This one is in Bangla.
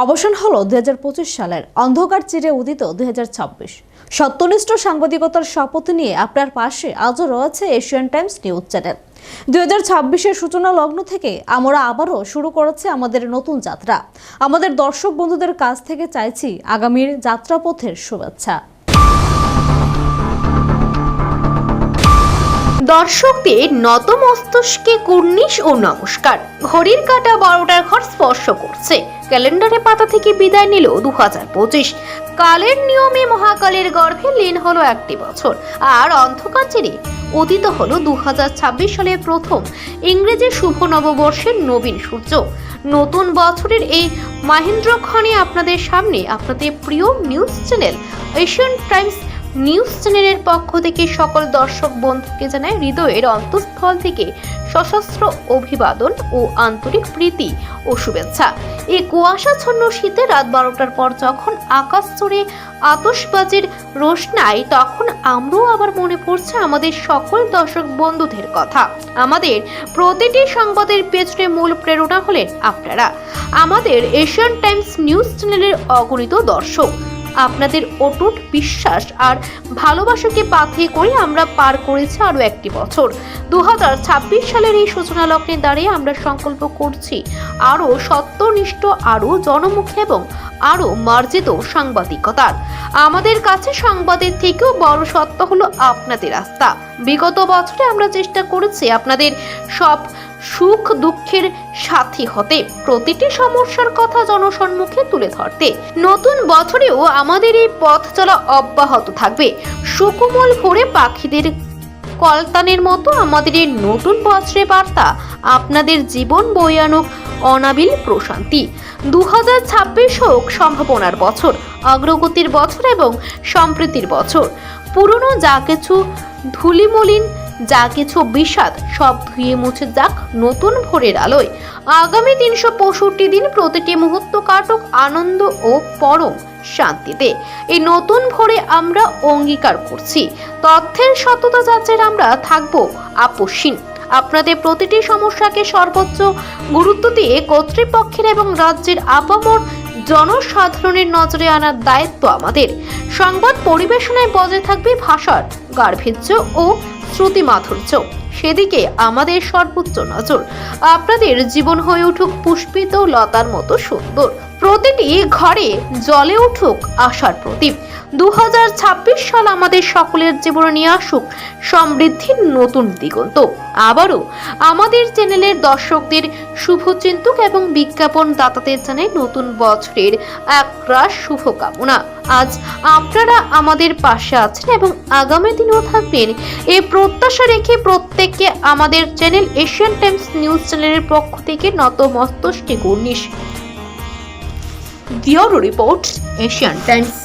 অবসান হলো 2025 সালের অন্ধকার চিরে উদিত 2026। সত্যনিষ্ঠ সাংবাদিকতার শপথ নিয়ে আপনার পাশে আজও রয়েছে এশিয়ান টাইমস নিউজ চ্যানেল। 2026-এর সূচনা লগ্ন থেকে আমরা আবারও শুরু করেছি আমাদের নতুন যাত্রা। আমাদের দর্শক বন্ধুদের কাছ থেকে চাইছি আগামীর যাত্রাপথের শুভেচ্ছা। দর্শকদের নত মস্তকে কুর্নিশ ও নমস্কার। ঘড়ির কাঁটা 12টার ঘর স্পর্শ করছে। ক্যালেন্ডারে পাতা থেকে বিদায় নিল 2025। কালের নিয়মে মহাকালের গর্ভে লীন হলো একটি বছর, আর অন্ধকার চিরে অতীত হলো 2026 সালের প্রথম ইংরেজি শুভ নববর্ষের নবীন সূর্য। নতুন বছরের এই মহেন্দ্রক্ষণে আপনাদের সামনে আপনাদের প্রিয় news channel Asian Times news চ্যানেলের পক্ষ থেকে সকল দর্শক বন্ধুকে জানাই হৃদয়ের অন্তঃস্থল থেকে সশস্ত্র অভিবাদন ও আন্তরিক প্রীতি ও শুভেচ্ছা। এই কুয়াশাচ্ছন্ন শীতে রাত 12টার পর যখন আকাশ জুড়ে আতশবাজির রোশনাই, তখন আমরাও আবার মনে পড়ছে আমাদের সকল দর্শক বন্ধুদের কথা। আমাদের প্রতিটি সংবাদের পেছনে মূল প্রেরণা হলেন আপনারা, আমাদের এশিয়ান টাইমস নিউজ চ্যানেলের অগণিত দর্শক। আপনাদের অটুট বিশ্বাস আর ভালোবাসাকে পাথেয় করে আমরা পার করেছি আরো একটি বছর। 2026 সালের এই সূচনা লগ্নে দাঁড়িয়ে আমরা সংকল্প করছি আরো সত্যনিষ্ঠ, আরো জনমুখী এবং আরো মার্জিত সাংবাদিকতার। আমাদের কাছে সংবাদের থেকেও বড় সত্য হলো আপনাদের আস্থা। বিগত বছরে আমরা চেষ্টা করেছি আপনাদের সব সুখ দুঃখের সাথী হতে, প্রতিটি সমস্যার কথা জনসম্মুখে তুলে ধরতে। নতুন বছরেও আমাদের এই পথ চলা অব্যাহত থাকবে। সুকোমল ভোরে পাখিদের কলতানের মতো আমাদের এই নতুন বছরের বার্তা আপনাদের জীবন বয়ে আনুক অনাবিল প্রশান্তি। 2026 হোক সম্ভাবনার বছর, অগ্রগতির বছর এবং সম্প্রীতির বছর। পুরনো যা কিছু ধুলিমলিন, যা কিছু বিষাদ, সব ধুয়ে মুছে যাক নতুন ভোরের আলোয়। আগামী 365 দিন প্রতিটি মুহূর্ত কাটুক আনন্দ ও পরম শান্তিতে। এই নতুন ভোরে আমরা অঙ্গীকার করছি তথ্যের সততা যাচাইয়ের আমরা থাকবো আপোষহীন। আপনাদের প্রতিটি সমস্যাকে সর্বোচ্চ গুরুত্ব দিয়ে কর্তৃপক্ষের এবং রাজ্যের আপামর জনসাধারণের নজরে আনার দায়িত্ব আমাদের। সংবাদ পরিবেশনায় বজায় থাকবে ভাষার গার্ভীর্য ও শ্রুতি মাধুর্য, সেদিকে আমাদের সর্বোচ্চ নজর। আপনাদের জীবন হয়ে উঠুক পুষ্পিত লতার মতো সুন্দর, প্রতিটি ঘরে জ্বলে উঠুক আশার প্রদীপ। 2026 সাল আমাদের সকলের জীবনে নিয়ে আসুক সমৃদ্ধির নতুন দিগন্ত। আবারও আমাদের চ্যানেলের দর্শকদের শুভচিন্তক এবং বিজ্ঞাপন দাতাদের জানাই নতুন বছরের একরাশ শুভকামনা। আজ আপনারা আমাদের পাশে আছেন এবং আগামী দিনেও থাকবেন এই প্রত্যাশা রেখে প্রত্যেককে আমাদের চ্যানেল এশিয়ান টাইমস নিউজ চ্যানেলের পক্ষ থেকে নত মস্তকে কুর্নিশ। Bureau report, Asian Times.